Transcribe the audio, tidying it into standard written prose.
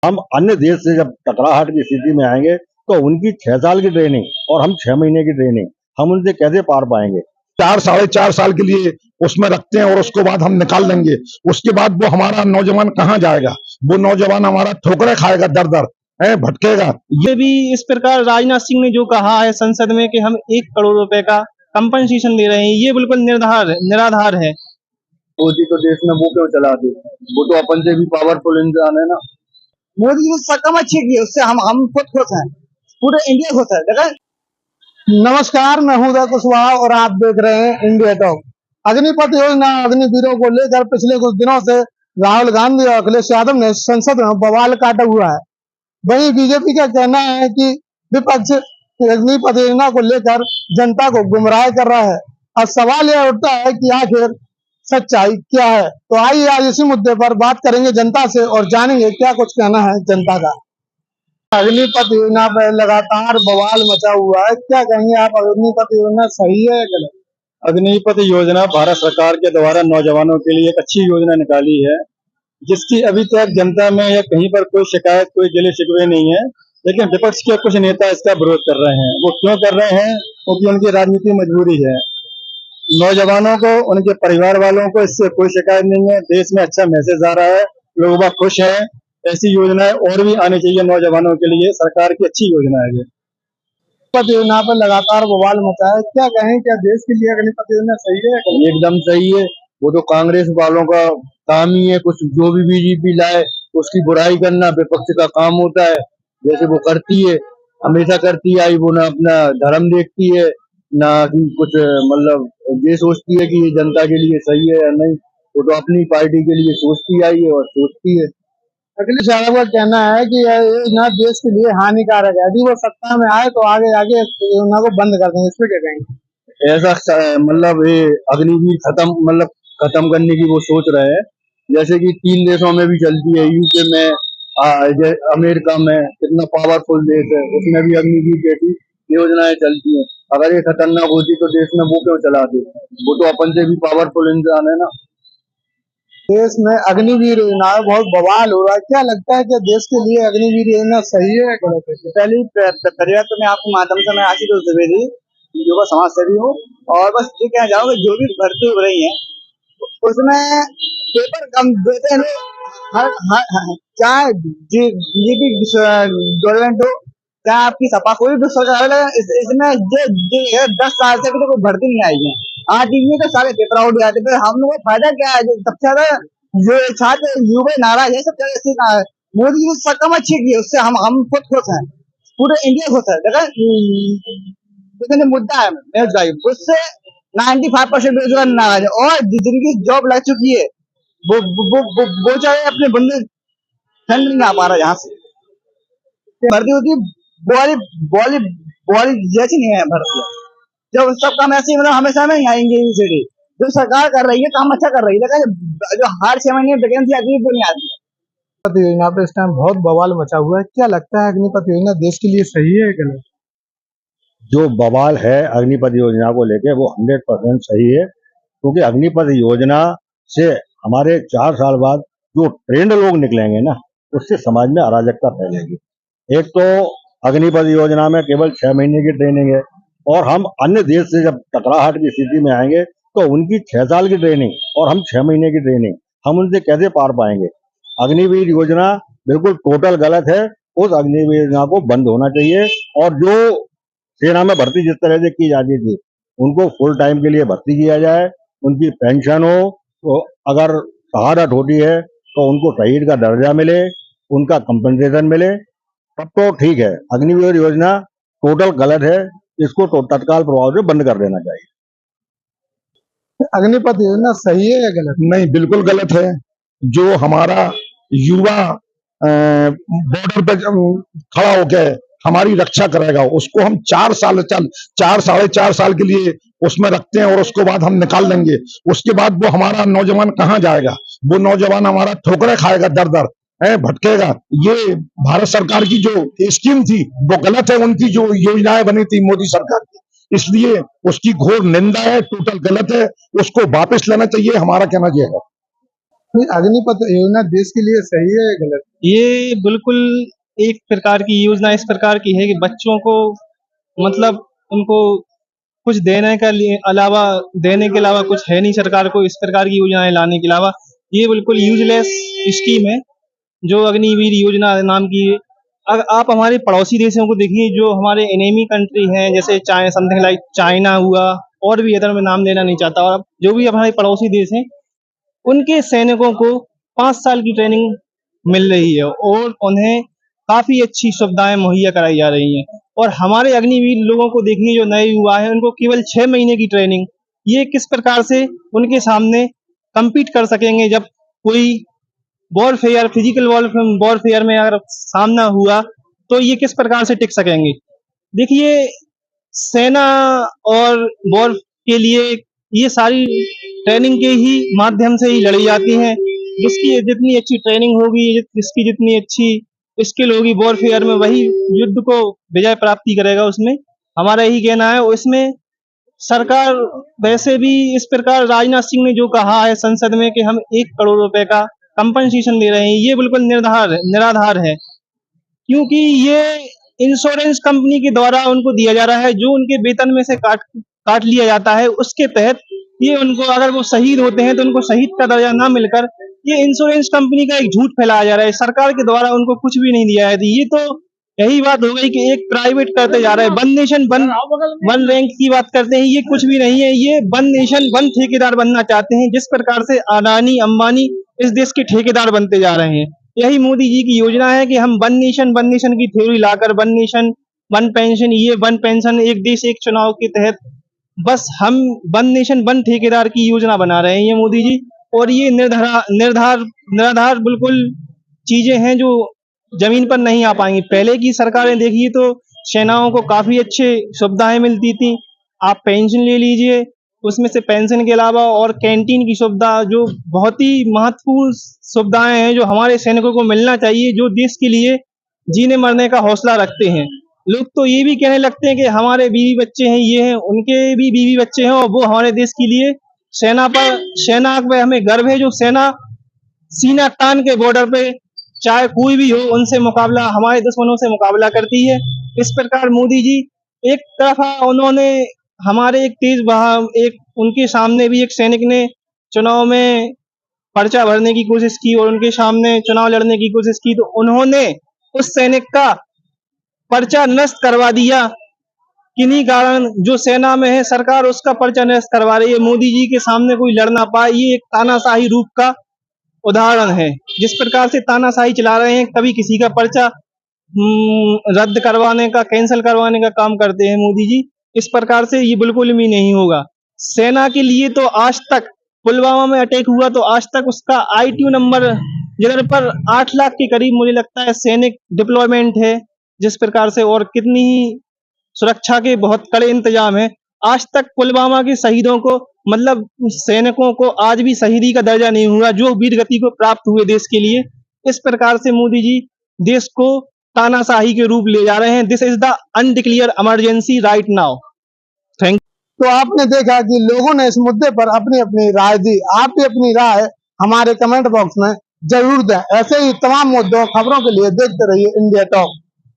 हम अन्य देश से जब टकराहट की स्थिति में आएंगे तो उनकी 6 साल की ट्रेनिंग और हम 6 महीने की ट्रेनिंग हम उनसे कैसे पार पाएंगे। 4 साढ़े 4 साल के लिए उसमें रखते हैं और उसके बाद हम निकाल देंगे। उसके बाद वो हमारा नौजवान कहाँ जाएगा? वो नौजवान हमारा ठोकरे खाएगा, दर दर है भटकेगा। ये भी इस प्रकार राजनाथ सिंह ने जो कहा है संसद में कि हम 1 करोड़ रुपए का कंपनसेशन दे रहे हैं, ये बिल्कुल निराधार है। मोदी तो देश में वो क्यों चला दे, वो तो अपन से भी पावरफुल इंसान है ना। मोदी ने सकम अच्छी की, उससे हम खुद खुश हैं, पूरे इंडिया खुश है। देखा। नमस्कार, मैं हूं उदय कुशवाहा और आप देख रहे हैं इंडिया टॉक। अग्निपथ योजना अग्निवीरों को लेकर पिछले कुछ दिनों से राहुल गांधी और अखिलेश यादव ने संसद में बवाल काटा हुआ है। वहीं बीजेपी का कहना है कि विपक्ष अग्निपथ योजना को लेकर जनता को गुमराह कर रहा है। अब सवाल यह उठता है कि आखिर सच्चाई क्या है। तो आइए आज इसी मुद्दे पर बात करेंगे जनता से और जानेंगे क्या कुछ कहना है जनता का। अग्निपथ योजना पर लगातार बवाल मचा हुआ है, क्या कहेंगे आप? अग्निपथ योजना सही है या गलत? अग्निपथ योजना भारत सरकार के द्वारा नौजवानों के लिए एक अच्छी योजना निकाली है, जिसकी अभी तक जनता में या कहीं पर कोई शिकायत, कोई गिले शिकवे नहीं है। लेकिन विपक्ष के कुछ नेता इसका विरोध कर रहे हैं। वो क्यों कर रहे हैं? क्योंकि उनकी राजनीतिक मजबूरी है। नौजवानों को, उनके परिवार वालों को इससे कोई शिकायत नहीं है। देश में अच्छा मैसेज आ रहा है, लोग बहुत खुश हैं। ऐसी योजनाएं और भी आनी चाहिए नौजवानों के लिए। सरकार की अच्छी योजना है ये। अग्निपथ योजना पर लगातार बवाल मचा है, क्या कहें, क्या देश के लिए अग्निपथ योजना सही है? एकदम सही है। वो तो कांग्रेस वालों का काम ही है, कुछ जो भी बीजेपी लाए उसकी बुराई करना विपक्ष का काम होता है। जैसे वो करती है, हमेशा करती आई। वो ना अपना धर्म देखती है, ना कि कुछ मतलब ये सोचती है कि ये जनता के लिए सही है या नहीं। वो तो अपनी पार्टी के लिए सोचती आई है और सोचती है। अखिलेश यादव का कहना है कि यह योजना देश के लिए हानिकारक है, यदि वो सत्ता में आए तो आगे जाके इस योजना को बंद कर देंगे। इस पे क्या कहेंगे? ऐसा मतलब ये अग्निवीर खत्म करने की वो सोच रहे हैं। जैसे कि 3 देशों में भी चलती है, यूके में, अमेरिका में, कितना पावरफुल देश है, उसमें भी अग्निवीर जैसी योजनाएं चलती हैं। अगर ये खतरनाक होती तो देश में वो क्यों चलाते? वो तो अपन से भी पावरफुल इंसान है ना। देश में अग्निवीर योजना है, बहुत बवाल हो रहा है, क्या लगता है कि देश के लिए अग्निवीर योजना सही है या गलत है? पहली परिवर्तन में आपके माध्यम से मैं आशीष द्विवेदी युवा समाज सेवी हूँ, और बस ये कहना चाहूँगा जो भी भर्ती हो रही है उसमें पेपर कम देते हैं लोग। चाहे बीजेपी गवर्नमेंट हो, चाहे आपकी सपा, कोई भी सरकार है, इसमें 10 साल से अभी तो कोई भर्ती नहीं आई है। आज टीवी तो सारे पेपर आउट जाते हैं, हम लोग को फायदा क्या है? जो सबसे ज्यादा जो छात्र युवा नाराज है, सबसे ज्यादा इसी का है। मोदी ने सकम अच्छी की, उससे हम खुद खुश हैं, पूरे इंडिया खुश है। देखा, मुद्दा है बेरोजगारी, उससे 95% बेरोजगार नाराज है, और जिनकी जॉब लग चुकी है वो चाहे अपने बंदे ठंड नहीं आ पा रहा यहाँ से। भर्ती होती बॉली बॉली बॉली जैसी नहीं है भर्ती। जब सब काम ऐसे ही मतलब हमेशा नहीं आएंगे। जो सरकार कर रही है काम अच्छा कर रही है, लेकिन जो हर 6 महीने वैकेंसी आती है वो नहीं आती है। अग्निपथ योजना पे इस टाइम बहुत बवाल मचा हुआ है, क्या लगता है अग्निपथ योजना देश के लिए सही है या गलत? जो बवाल है अग्निपथ योजना को लेके वो 100% सही है, क्योंकि अग्निपथ योजना से हमारे 4 साल बाद जो ट्रेंड लोग निकलेंगे ना, उससे समाज में अराजकता फैलेगी। एक तो अग्निपथ योजना में केवल 6 महीने की ट्रेनिंग है, और हम अन्य देश से जब टकराहट की स्थिति में आएंगे तो उनकी 6 साल की ट्रेनिंग और हम 6 महीने की ट्रेनिंग हम उनसे कैसे पार पाएंगे। अग्निवीर योजना बिल्कुल टोटल गलत है। उस अग्निवीर योजना को बंद होना चाहिए, और जो सेना में भर्ती जिस तरह से की जाती थी उनको फुल टाइम के लिए भर्ती किया जाए। उनकी पेंशन हो, तो अगर शहादत होती है तो उनको शहीद का दर्जा मिले, उनका कंपनसेशन मिले, तब तो ठीक है। अग्निवीर योजना टोटल गलत है, इसको तो तत्काल प्रभाव से बंद कर देना चाहिए। अग्निपथ योजना सही है या गलत? नहीं, बिल्कुल गलत है। जो हमारा युवा बॉर्डर पे खड़ा होकर हमारी रक्षा करेगा, उसको हम 4 साढ़े 4 साल के लिए उसमें रखते हैं और उसके बाद हम निकाल देंगे। उसके बाद वो हमारा नौजवान कहाँ जाएगा? वो नौजवान हमारा ठोकरे खाएगा, दर दर है भटकेगा। ये भारत सरकार की जो स्कीम थी वो गलत है। उनकी जो योजनाएं बनी थी मोदी सरकार की, इसलिए उसकी घोर निंदा है, टोटल गलत है। उसको वापस लेना चाहिए, हमारा कहना यह है। अग्निपथ योजना देश के लिए सही है या गलत? ये बिल्कुल एक प्रकार की योजना इस प्रकार की है कि बच्चों को मतलब उनको कुछ देने के अलावा कुछ है नहीं सरकार को इस प्रकार की योजनाएं लाने के अलावा। ये बिल्कुल यूजलेस स्कीम है जो अग्निवीर योजना नाम की है। आप हमारे पड़ोसी देशों को देखिए जो हमारे एनिमी कंट्री हैं, जैसे चाइना, समथिंग लाइक चाइना हुआ, और भी अदर मैं नाम लेना नहीं चाहता, और जो भी हमारे पड़ोसी देश हैं उनके सैनिकों को 5 साल की ट्रेनिंग मिल रही है और उन्हें काफी अच्छी सुविधाएं मुहैया कराई जा रही हैं। और हमारे अग्निवीर लोगों को देखिए जो नए युवा हैं उनको केवल 6 महीने की ट्रेनिंग, ये किस प्रकार से उनके सामने compete कर सकेंगे जब कोई वॉरफेयर, फिजिकल वॉरफेयर में अगर सामना हुआ तो ये किस प्रकार से टिक सकेंगे। देखिए, सेना और वॉर के लिए ये सारी ट्रेनिंग के ही माध्यम से ही लड़ी जाती हैं। जिसकी जितनी अच्छी ट्रेनिंग होगी, जिसकी जितनी अच्छी स्किल होगी वॉरफेयर में, वही युद्ध को विजय प्राप्ति करेगा। उसमें हमारा यही कहना है। इसमें सरकार वैसे भी इस प्रकार राजनाथ सिंह ने जो कहा है संसद में कि हम 1 करोड़ रुपए का कंपनसेशन दे रहे हैं, ये बिल्कुल निराधार है, क्योंकि ये इंश्योरेंस कंपनी के द्वारा उनको दिया जा रहा है, जो उनके वेतन में से काट लिया जाता है। उसके तहत ये उनको, अगर वो शहीद होते हैं तो उनको शहीद का दर्जा ना मिलकर ये इंश्योरेंस कंपनी का एक झूठ फैलाया जा रहा है। सरकार के द्वारा उनको कुछ भी नहीं दिया है। ये तो यही बात हो गई कि एक प्राइवेट करते जा रहे हैं, वन नेशन वन रैंक की बात करते हैं। ये कुछ भी नहीं है, ये वन नेशन वन ठेकेदार बनना चाहते हैं, जिस प्रकार से अडानी अंबानी इस देश के ठेकेदार बनते जा रहे हैं। यही मोदी जी की योजना है कि हम वन नेशन की थ्योरी लाकर वन नेशन वन पेंशन, ये वन पेंशन एक देश एक चुनाव के तहत बस हम वन नेशन वन ठेकेदार की योजना बना रहे हैं ये मोदी जी। और ये निराधार बिल्कुल चीजें हैं जो जमीन पर नहीं आ पाएंगी। पहले की सरकारें देखिए तो सेनाओं को काफी अच्छे सुविधाएं मिलती थी। आप पेंशन ले लीजिए, उसमें से पेंशन के अलावा और कैंटीन की सुविधा, जो बहुत ही महत्वपूर्ण सुविधाएं हैं जो हमारे सैनिकों को मिलना चाहिए, जो देश के लिए जीने मरने का हौसला रखते हैं। लोग तो ये भी कहने लगते हैं कि हमारे बीवी बच्चे हैं, ये हैं, उनके भी बीवी बच्चे हैं और वो हमारे देश के लिए सेना पे हमें गर्व है। जो सेना सीना तान के बॉर्डर पे चाहे कोई भी हो उनसे मुकाबला, हमारे दुश्मनों से मुकाबला करती है। इस प्रकार मोदी जी एक तरफा उन्होंने हमारे एक उनके सामने भी एक सैनिक ने चुनाव में पर्चा भरने की कोशिश की और उनके सामने चुनाव लड़ने की कोशिश की, तो उन्होंने उस सैनिक का पर्चा नष्ट करवा दिया। किन्हीं कारण जो सेना में है, सरकार उसका पर्चा नष्ट करवा रही है, मोदी जी के सामने कोई लड़ ना पाए। ये एक तानाशाही रूप का उदाहरण है। जिस प्रकार से तानाशाही चला रहे हैं, कभी किसी का पर्चा रद्द करवाने का, कैंसिल करवाने का काम करते हैं मोदी जी। इस प्रकार से ये बिल्कुल भी नहीं होगा। सेना के लिए तो आज तक पुलवामा में अटैक हुआ तो आज तक उसका ITU नंबर, जिधर पर 8 लाख के करीब मुझे लगता है सैनिक डिप्लॉयमेंट है, जिस प्रकार से, और कितनी ही सुरक्षा के बहुत कड़े इंतजाम है। आज तक पुलवामा के शहीदों को, मतलब सैनिकों को, आज भी शहीदी का दर्जा नहीं हुआ जो वीर गति को प्राप्त हुए देश के लिए। इस प्रकार से मोदी जी देश को तानाशाही के रूप ले जा रहे हैं। This is the undeclared emergency right now. Thank. तो आपने देखा कि लोगों ने इस मुद्दे पर अपनी अपनी राय दी। आप भी अपनी राय हमारे कमेंट बॉक्स में जरूर दें। ऐसे ही तमाम मुद्दों खबरों के लिए देखते रहिए इंडिया टॉक।